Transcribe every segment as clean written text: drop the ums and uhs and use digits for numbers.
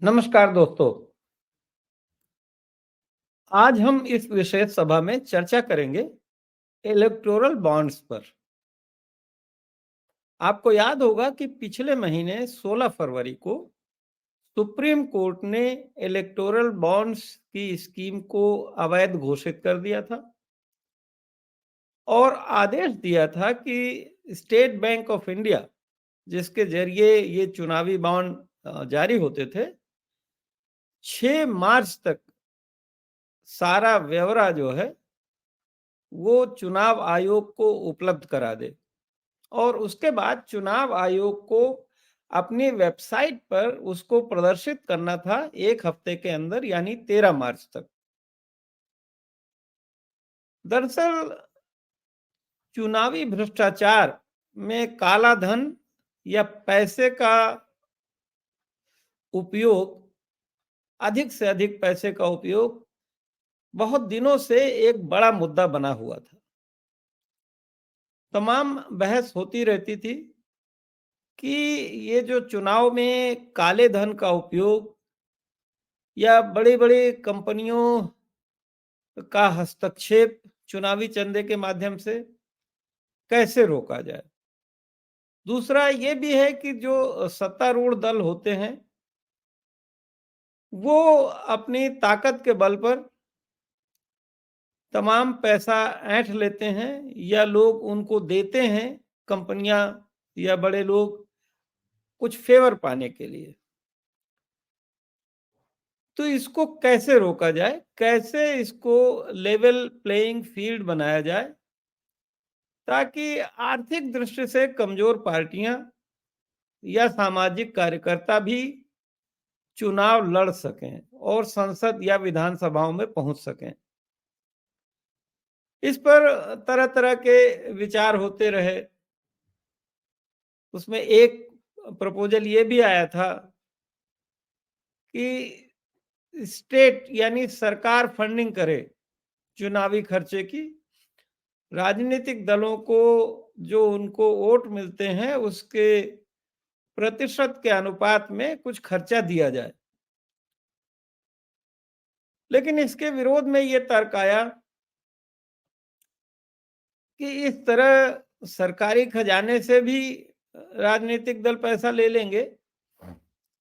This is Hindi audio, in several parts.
नमस्कार दोस्तों। आज हम इस विशेष सभा में चर्चा करेंगे इलेक्टोरल बॉन्ड्स पर। आपको याद होगा कि पिछले महीने 16 फरवरी को सुप्रीम कोर्ट ने इलेक्टोरल बॉन्ड्स की स्कीम को अवैध घोषित कर दिया था और आदेश दिया था कि स्टेट बैंक ऑफ इंडिया, जिसके जरिए ये चुनावी बॉन्ड जारी होते थे, 6 मार्च तक सारा ब्यौरा जो है वो चुनाव आयोग को उपलब्ध करा दे और उसके बाद चुनाव आयोग को अपनी वेबसाइट पर उसको प्रदर्शित करना था 1 हफ्ते के अंदर, यानी 13 मार्च तक। दरअसल चुनावी भ्रष्टाचार में काला धन या पैसे का उपयोग, अधिक से अधिक पैसे का उपयोग बहुत दिनों से एक बड़ा मुद्दा बना हुआ था। तमाम बहस होती रहती थी कि ये जो चुनाव में काले धन का उपयोग या बड़ी-बड़ी कंपनियों का हस्तक्षेप चुनावी चंदे के माध्यम से कैसे रोका जाए। दूसरा ये भी है कि जो सत्तारूढ़ दल होते हैं, वो अपनी ताकत के बल पर तमाम पैसा ऐंठ लेते हैं या लोग उनको देते हैं, कंपनियां या बड़े लोग, कुछ फेवर पाने के लिए। तो इसको कैसे रोका जाए? कैसे इसको लेवल प्लेइंग फील्ड बनाया जाए ताकि आर्थिक दृष्टि से कमजोर पार्टियां या सामाजिक कार्यकर्ता भी चुनाव लड़ सकें और संसद या विधानसभाओं में पहुंच सकें। इस पर तरह-तरह के विचार होते रहे। उसमें एक प्रपोजल ये भी आया था कि स्टेट यानी सरकार फंडिंग करे चुनावी खर्चे की। राजनीतिक दलों को जो उनको वोट मिलते हैं उसके प्रतिशत के अनुपात में कुछ खर्चा दिया जाए। लेकिन इसके विरोध में ये तर्क आया कि इस तरह सरकारी खजाने से भी राजनीतिक दल पैसा ले लेंगे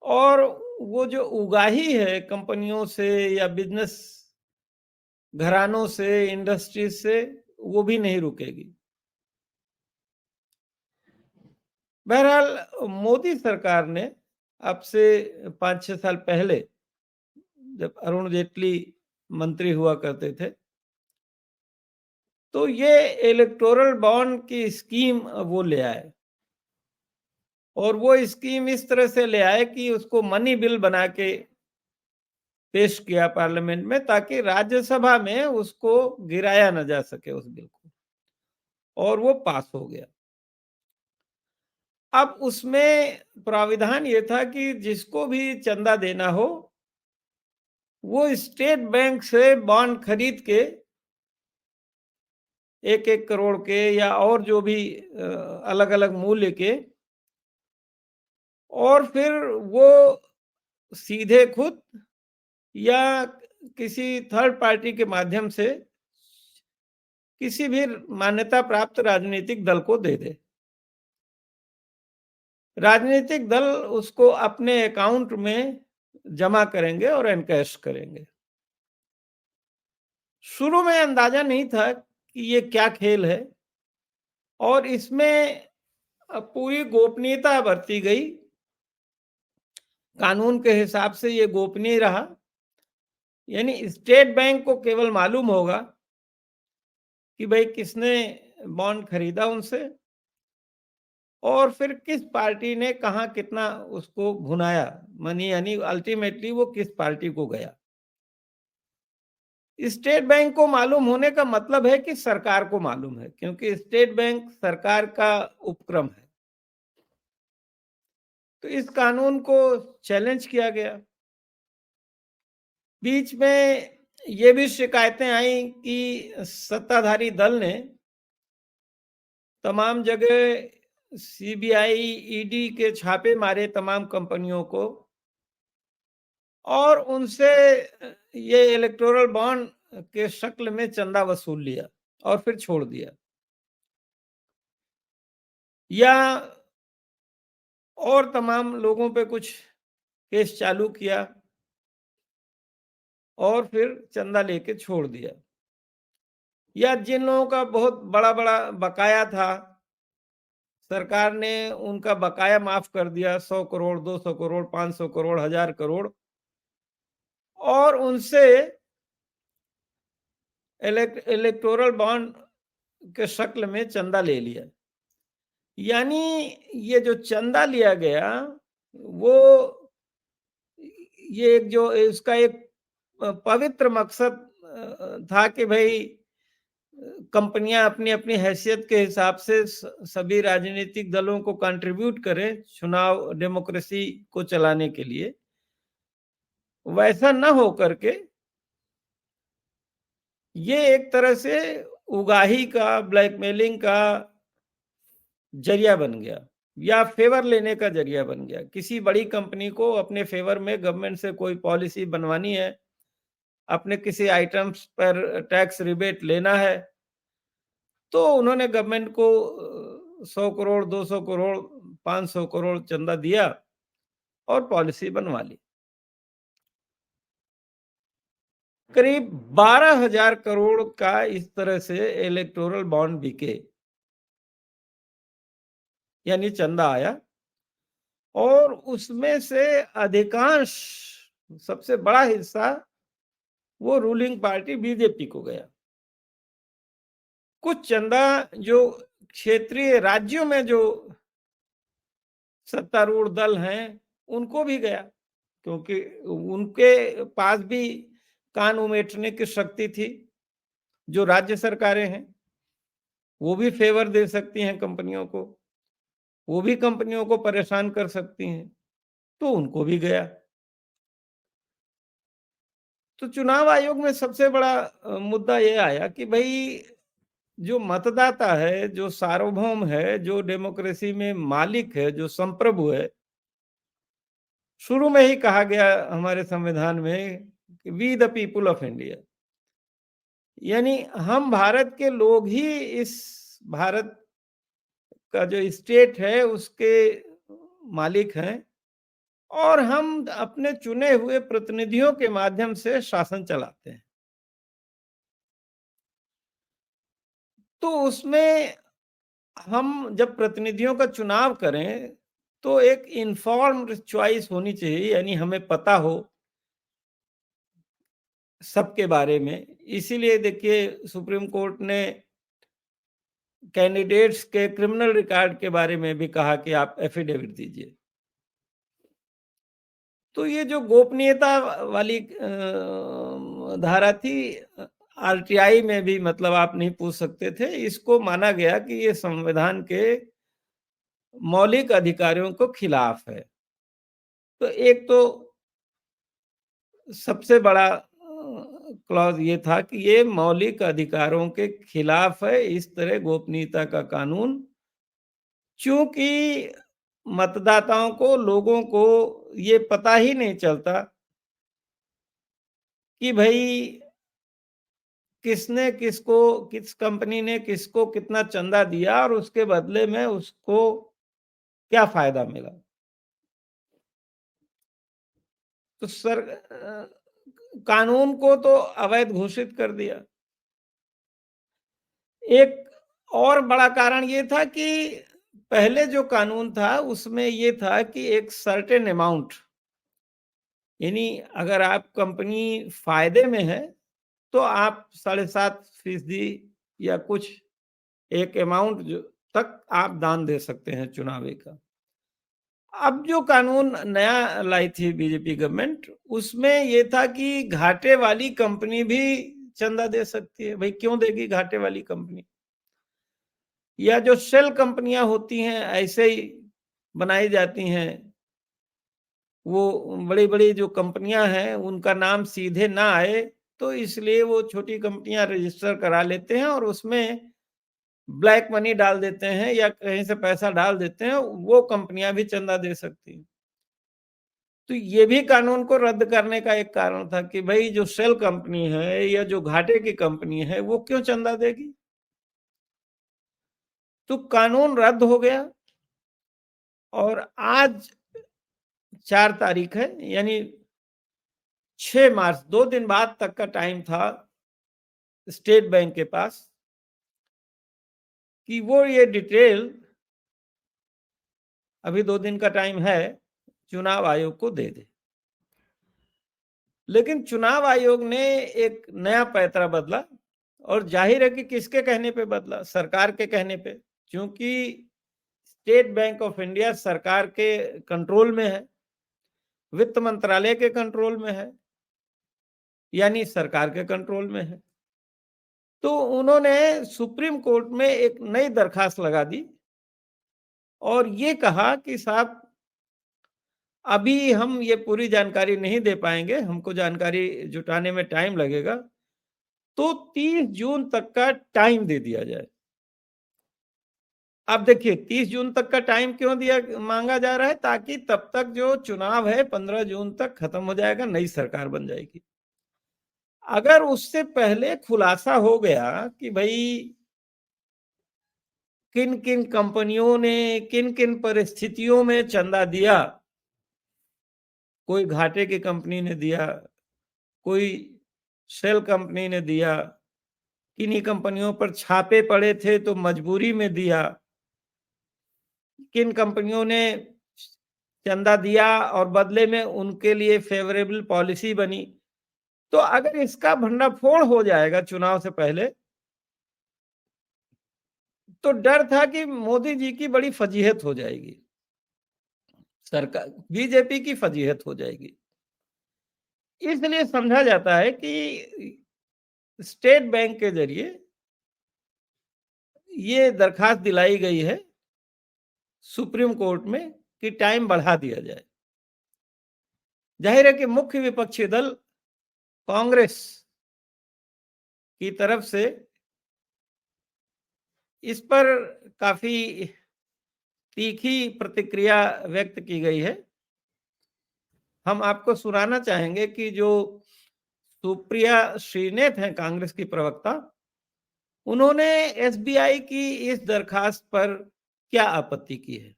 और वो जो उगाही है कंपनियों से या बिजनेस घरानों से, इंडस्ट्रीज से, वो भी नहीं रुकेगी। बहरहाल मोदी सरकार ने अब से 5-6 साल पहले, जब अरुण जेटली मंत्री हुआ करते थे, तो ये इलेक्टोरल बॉन्ड की स्कीम वो ले आए और वो स्कीम इस तरह से ले आए कि उसको मनी बिल बना के पेश किया पार्लियामेंट में ताकि राज्यसभा में उसको गिराया न जा सके उस बिल को, और वो पास हो गया। अब उसमें प्राविधान ये था कि जिसको भी चंदा देना हो वो स्टेट बैंक से बॉन्ड खरीद के 1-1 करोड़ के या और जो भी अलग-अलग मूल्य के, और फिर वो सीधे खुद या किसी थर्ड पार्टी के माध्यम से किसी भी मान्यता प्राप्त राजनीतिक दल को दे दे। राजनीतिक दल उसको अपने अकाउंट में जमा करेंगे और एनकैश करेंगे। शुरू में अंदाजा नहीं था कि ये क्या खेल है और इसमें पूरी गोपनीयता बरती गई। कानून के हिसाब से ये गोपनीय रहा, यानी स्टेट बैंक को केवल मालूम होगा कि भाई किसने बॉन्ड खरीदा उनसे और फिर किस पार्टी ने कहाँ कितना उसको भुनाया मनी, यानी अल्टीमेटली वो किस पार्टी को गया। स्टेट बैंक को मालूम होने का मतलब है कि सरकार को मालूम है, क्योंकि स्टेट बैंक सरकार का उपक्रम है। तो इस कानून को चैलेंज किया गया। बीच में ये भी शिकायतें आई कि सत्ताधारी दल ने तमाम जगह सीबीआई, ईडी के छापे मारे तमाम कंपनियों को और उनसे ये इलेक्टोरल बॉन्ड के शक्ल में चंदा वसूल लिया और फिर छोड़ दिया। या और तमाम लोगों पे कुछ केस चालू किया और फिर चंदा लेके छोड़ दिया। या जिन लोगों का बहुत बड़ा-बड़ा बकाया था, सरकार ने उनका बकाया माफ कर दिया 100 करोड़, 200 करोड़, 500 करोड़, 1000 करोड़ और उनसे इलेक्टोरल बॉन्ड के शक्ल में चंदा ले लिया। यानी ये जो चंदा लिया गया, वो ये एक जो इसका एक पवित्र मकसद था कि भई कंपनियां अपनी-अपनी हैसियत के हिसाब से सभी राजनीतिक दलों को कंट्रीब्यूट करें चुनाव डेमोक्रेसी को चलाने के लिए। वैसा न हो करके ये एक तरह से उगाही का, ब्लैकमेलिंग का जरिया बन गया या फेवर लेने का जरिया बन गया। किसी बड़ी कंपनी को अपने फेवर में गवर्नमेंट से कोई पॉलिसी बनवानी है, अपने किसी आइटम्स पर टैक्स रिबेट लेना है, तो उन्होंने गवर्नमेंट को 100 करोड़, 200 करोड़, 500 करोड़ चंदा दिया और पॉलिसी बनवा ली। करीब 12,000 करोड़ का इस तरह से इलेक्टोरल बॉन्ड बिके, यानी चंदा आया और उसमें से अधिकांश सबसे बड़ा हिस्सा वो रूलिंग पार्टी बीजेपी को गया। कुछ चंदा जो क्षेत्रीय राज्यों में जो सत्तारूढ़ दल हैं, उनको भी गया, क्योंकि उनके पास भी कान उमेटने की शक्ति थी। जो राज्य सरकारें हैं, वो भी फेवर दे सकती हैं कंपनियों को, वो भी कंपनियों को परेशान कर सकती हैं, तो उनको भी गया। तो चुनाव आयोग में सबसे बड़ा मुद्दा ये आया कि भई जो मतदाता है, जो सार्वभौम है, जो डेमोक्रेसी में मालिक है, जो संप्रभु है, शुरू में ही कहा गया हमारे संविधान में कि we the people of India, यानी हम भारत के लोग ही इस भारत का जो स्टेट है उसके मालिक हैं और हम अपने चुने हुए प्रतिनिधियों के माध्यम से शासन चलाते हैं। तो उसमें हम जब प्रतिनिधियों का चुनाव करें तो एक इन्फॉर्म्ड चॉइस होनी चाहिए, यानी हमें पता हो सबके बारे में। इसीलिए देखिए सुप्रीम कोर्ट ने कैंडिडेट्स के क्रिमिनल रिकॉर्ड के बारे में भी कहा कि आप एफिडेविट दीजिए। तो ये जो गोपनीयता वाली धारा थी, आरटीआई में भी मतलब आप नहीं पूछ सकते थे, इसको माना गया कि ये संविधान के मौलिक अधिकारों को खिलाफ है। तो एक तो सबसे बड़ा क्लॉज ये था कि ये मौलिक अधिकारों के खिलाफ है, इस तरह गोपनीयता का कानून, चूंकि मतदाताओं को, लोगों को ये पता ही नहीं चलता कि भाई किसने किसको, किस कंपनी ने किसको कितना चंदा दिया और उसके बदले में उसको क्या फायदा मिला। तो कानून को तो अवैध घोषित कर दिया। एक और बड़ा कारण ये था कि पहले जो कानून था उसमें ये था कि एक सर्टेन अमाउंट, यानी अगर आप कंपनी फायदे में है तो आप 7.5% या कुछ एक अमाउंट जो तक आप दान दे सकते हैं चुनावी का। अब जो कानून नया लाई थी बीजेपी गवर्नमेंट, उसमें ये था कि घाटे वाली कंपनी भी चंदा दे सकती है। भाई क्यों देगी घाटे वाली कंपनी? या जो शेल कंपनियां होती हैं ऐसे ही बनाई जाती हैं, वो बड़ी-बड़ी जो कंपनियां हैं उनका नाम सीधे ना आए, तो इसलिए वो छोटी कंपनियां रजिस्टर करा लेते हैं और उसमें ब्लैक मनी डाल देते हैं या कहीं से पैसा डाल देते हैं, वो कंपनियां भी चंदा दे सकती हैं। तो ये भी कानून को रद्द करने का एक कारण था कि भाई जो शेल कंपनी है या जो घाटे की कंपनी है वो क्यों चंदा देगी। तो कानून रद्द हो गया और आज 4 तारीख है, यानी 6 मार्च 2 दिन बाद तक का टाइम था स्टेट बैंक के पास कि वो ये डिटेल, अभी 2 दिन का टाइम है, चुनाव आयोग को दे दे। लेकिन चुनाव आयोग ने एक नया पैंतरा बदला और जाहिर है कि किसके कहने पे बदला, सरकार के कहने पे, क्योंकि स्टेट बैंक ऑफ इंडिया सरकार के कंट्रोल में है, वित्त मंत्रालय के कंट्रोल में है, यानी सरकार के कंट्रोल में है। तो उन्होंने सुप्रीम कोर्ट में एक नई दरखास्त लगा दी और ये कहा कि साहब अभी हम ये पूरी जानकारी नहीं दे पाएंगे, हमको जानकारी जुटाने में टाइम लगेगा, तो 30 जून तक का टाइम दे दिया जाए। अब देखिए 30 जून तक का टाइम क्यों मांगा जा रहा है, ताकि तब तक जो चुनाव है 15 जून तक खत्म हो जाएगा, नई सरकार बन जाएगी। अगर उससे पहले खुलासा हो गया कि भाई किन किन कंपनियों ने किन किन परिस्थितियों में चंदा दिया, कोई घाटे की कंपनी ने दिया, कोई शेल कंपनी ने दिया, किन्हीं कंपनियों पर छापे पड़े थे तो मजबूरी में दिया, किन कंपनियों ने चंदा दिया और बदले में उनके लिए फेवरेबल पॉलिसी बनी, तो अगर इसका भंडाफोड़ हो जाएगा चुनाव से पहले, तो डर था कि मोदी जी की बड़ी फजीहत हो जाएगी, सरकार बीजेपी की फजीहत हो जाएगी। इसलिए समझा जाता है कि स्टेट बैंक के जरिए ये दरखास्त दिलाई गई है सुप्रीम कोर्ट में कि टाइम बढ़ा दिया जाए। जाहिर है कि मुख्य विपक्षी दल कांग्रेस की तरफ से इस पर काफी तीखी प्रतिक्रिया व्यक्त की गई है। हम आपको सुनाना चाहेंगे कि जो सुप्रिया श्रीनेत हैं कांग्रेस की प्रवक्ता, उन्होंने एसबीआई की इस दरखास्त पर क्या आपत्ति की है।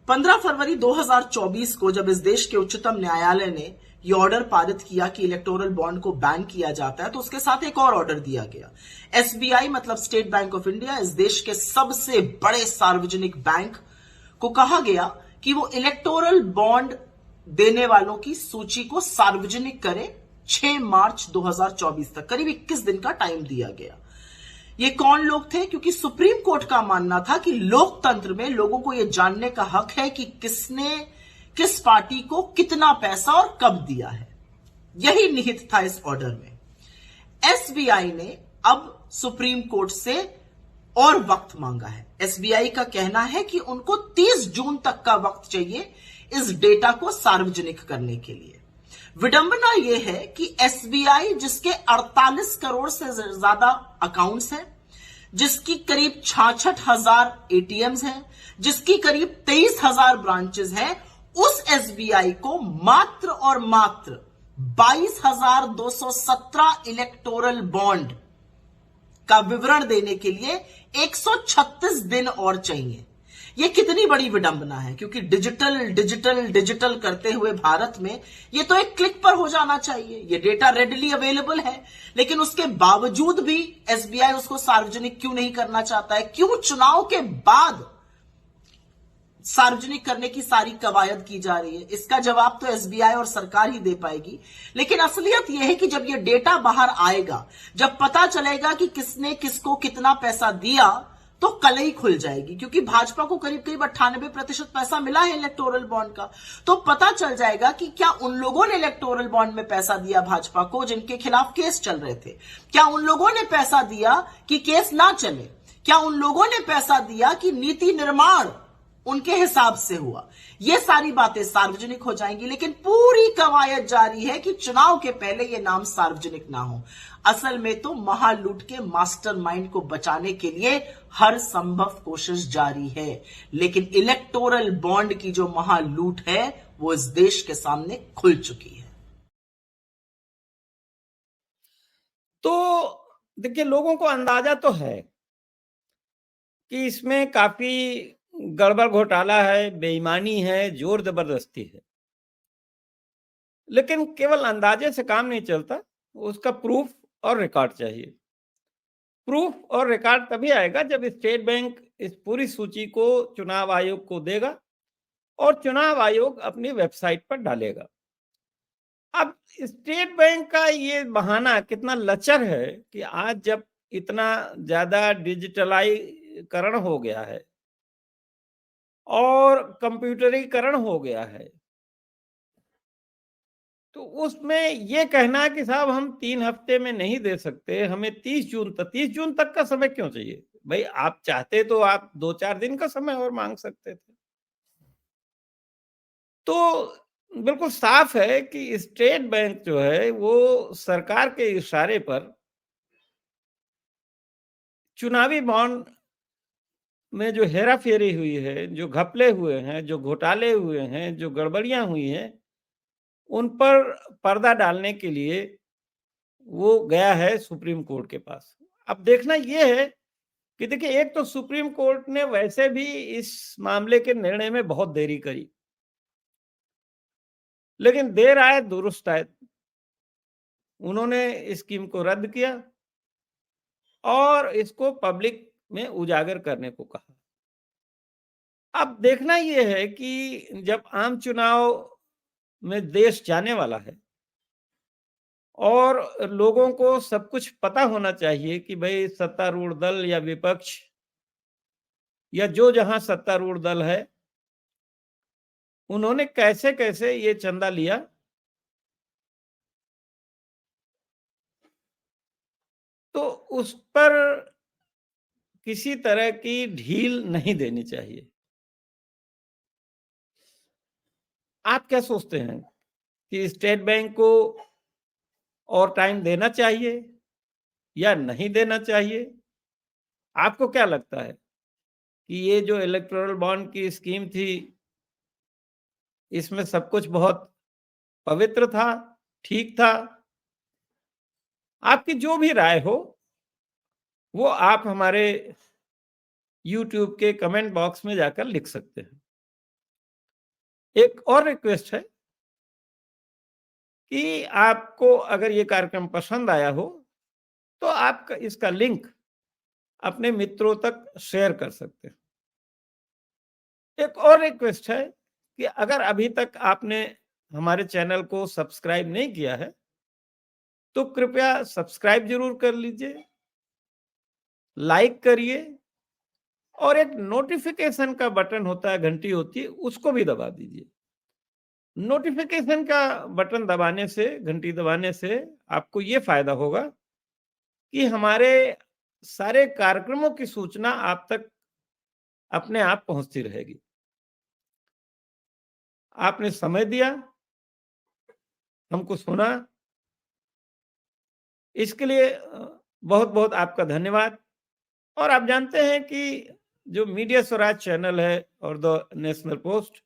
15 फरवरी 2024 को जब इस देश के उच्चतम न्यायालय ने ये ऑर्डर पारित किया कि इलेक्टोरल बॉन्ड को बैन किया जाता है, तो उसके साथ एक और ऑर्डर दिया गया। एसबीआई मतलब स्टेट बैंक ऑफ इंडिया, इस देश के सबसे बड़े सार्वजनिक बैंक को कहा गया कि वो इलेक्टोरल बॉन्ड देने वालों की सूची को सार्वजनिक करे 6 मार्च 2024 तक। करीब 21 दिन का टाइम दिया गया। ये कौन लोग थे? क्योंकि सुप्रीम कोर्ट का मानना था कि लोकतंत्र में लोगों को यह जानने का हक है कि किसने किस पार्टी को कितना पैसा और कब दिया है। यही निहित था इस ऑर्डर में। एसबीआई ने अब सुप्रीम कोर्ट से और वक्त मांगा है। एसबीआई का कहना है कि उनको 30 जून तक का वक्त चाहिए इस डेटा को सार्वजनिक करने के लिए। विडंबना यह है कि एसबीआई, जिसके 48 करोड़ से ज्यादा अकाउंट्स हैं, जिसकी करीब 66,000 एटीएम्स हैं, जिसकी करीब 23,000 ब्रांचेस हैं, उस एसबीआई को मात्र और मात्र 22,217 इलेक्टोरल बॉन्ड का विवरण देने के लिए 136 दिन और चाहिए। यह कितनी बड़ी विडंबना है, क्योंकि डिजिटल डिजिटल डिजिटल करते हुए भारत में यह तो एक क्लिक पर हो जाना चाहिए। यह डेटा रेडिली अवेलेबल है, लेकिन उसके बावजूद भी एसबीआई उसको सार्वजनिक क्यों नहीं करना चाहता है? क्यों चुनाव के बाद सार्वजनिक करने की सारी कवायद की जा रही है? इसका जवाब तो एसबीआई और सरकार ही दे पाएगी। लेकिन असलियत यह है कि जब यह डेटा बाहर आएगा, जब पता चलेगा कि किसने किसको कितना पैसा दिया, तो कलई खुल जाएगी। क्योंकि भाजपा को करीब करीब 98% पैसा मिला है इलेक्टोरल बॉन्ड का। तो पता चल जाएगा कि क्या उन लोगों ने इलेक्टोरल बॉन्ड में पैसा दिया भाजपा को जिनके खिलाफ केस चल रहे थे? क्या उन लोगों ने पैसा दिया कि केस ना चले? क्या उन लोगों ने पैसा दिया कि नीति निर्माण उनके हिसाब से हुआ। ये सारी बातें सार्वजनिक हो जाएंगी, लेकिन पूरी कवायद जारी है कि चुनाव के पहले ये नाम सार्वजनिक ना हो। असल में तो महालूट के मास्टरमाइंड को बचाने के लिए हर संभव कोशिश जारी है, लेकिन इलेक्टोरल बॉन्ड की जो महालूट है वो इस देश के सामने खुल चुकी है। तो देखिए, लोगों को अंदाजा तो है कि इसमें काफी गड़बड़ घोटाला है, बेईमानी है, जोर जबरदस्ती है, लेकिन केवल अंदाजे से काम नहीं चलता, उसका प्रूफ और रिकॉर्ड चाहिए। प्रूफ और रिकॉर्ड तभी आएगा जब स्टेट बैंक इस पूरी सूची को चुनाव आयोग को देगा और चुनाव आयोग अपनी वेबसाइट पर डालेगा। अब स्टेट बैंक का ये बहाना कितना लचर है कि आज जब इतना ज्यादा डिजिटलाइकरण हो गया है और कंप्यूटरीकरण हो गया है, तो उसमें ये कहना कि साहब हम 3 हफ्ते में नहीं दे सकते, हमें 30 जून तक का समय क्यों चाहिए? भाई आप चाहते तो आप 2-4 दिन का समय और मांग सकते थे। तो बिल्कुल साफ है कि स्टेट बैंक जो है वो सरकार के इशारे पर चुनावी बॉन्ड में जो हेराफेरी हुई है, जो घपले हुए हैं, जो घोटाले हुए हैं, जो गड़बड़ियां हुई हैं, उन पर पर्दा डालने के लिए वो गया है सुप्रीम कोर्ट के पास। अब देखना ये है कि देखिए, एक तो सुप्रीम कोर्ट ने वैसे भी इस मामले के निर्णय में बहुत देरी करी, लेकिन देर आए दुरुस्त आए। उन्होंने स्कीम को रद्द किया और इसको पब्लिक में उजागर करने को कहा। अब देखना यह है कि जब आम चुनाव में देश जाने वाला है और लोगों को सब कुछ पता होना चाहिए कि भाई सत्तारूढ़ दल या विपक्ष या जो जहां सत्तारूढ़ दल है, उन्होंने कैसे कैसे ये चंदा लिया, तो उस पर किसी तरह की ढील नहीं देनी चाहिए। आप क्या सोचते हैं कि स्टेट बैंक को और टाइम देना चाहिए या नहीं देना चाहिए? आपको क्या लगता है कि ये जो इलेक्टोरल बॉन्ड की स्कीम थी, इसमें सब कुछ बहुत पवित्र था, ठीक था? आपकी जो भी राय हो, वो आप हमारे YouTube के कमेंट बॉक्स में जाकर लिख सकते हैं। एक और रिक्वेस्ट है कि आपको अगर ये कार्यक्रम पसंद आया हो, तो आप इसका लिंक अपने मित्रों तक शेयर कर सकते हैं। एक और रिक्वेस्ट है कि अगर अभी तक आपने हमारे चैनल को सब्सक्राइब नहीं किया है, तो कृपया सब्सक्राइब जरूर कर लीजिए, लाइक करिए और एक नोटिफिकेशन का बटन होता है, घंटी होती है, उसको भी दबा दीजिए। नोटिफिकेशन का बटन दबाने से, घंटी दबाने से आपको ये फायदा होगा कि हमारे सारे कार्यक्रमों की सूचना आप तक अपने आप पहुंचती रहेगी। आपने समय दिया, हमको सुना, इसके लिए बहुत बहुत आपका धन्यवाद। और आप जानते हैं कि जो मीडिया स्वराज चैनल है और द नेशनल पोस्ट,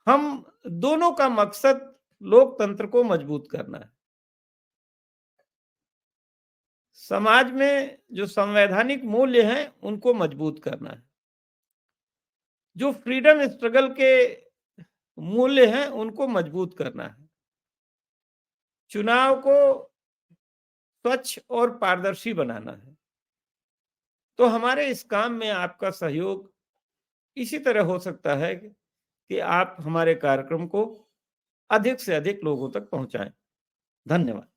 हम दोनों का मकसद लोकतंत्र को मजबूत करना है। समाज में जो संवैधानिक मूल्य हैं उनको मजबूत करना है। जो फ्रीडम स्ट्रगल के मूल्य हैं उनको मजबूत करना है। चुनाव को स्वच्छ और पारदर्शी बनाना है। तो हमारे इस काम में आपका सहयोग इसी तरह हो सकता है कि आप हमारे कार्यक्रम को अधिक से अधिक लोगों तक पहुंचाएं। धन्यवाद।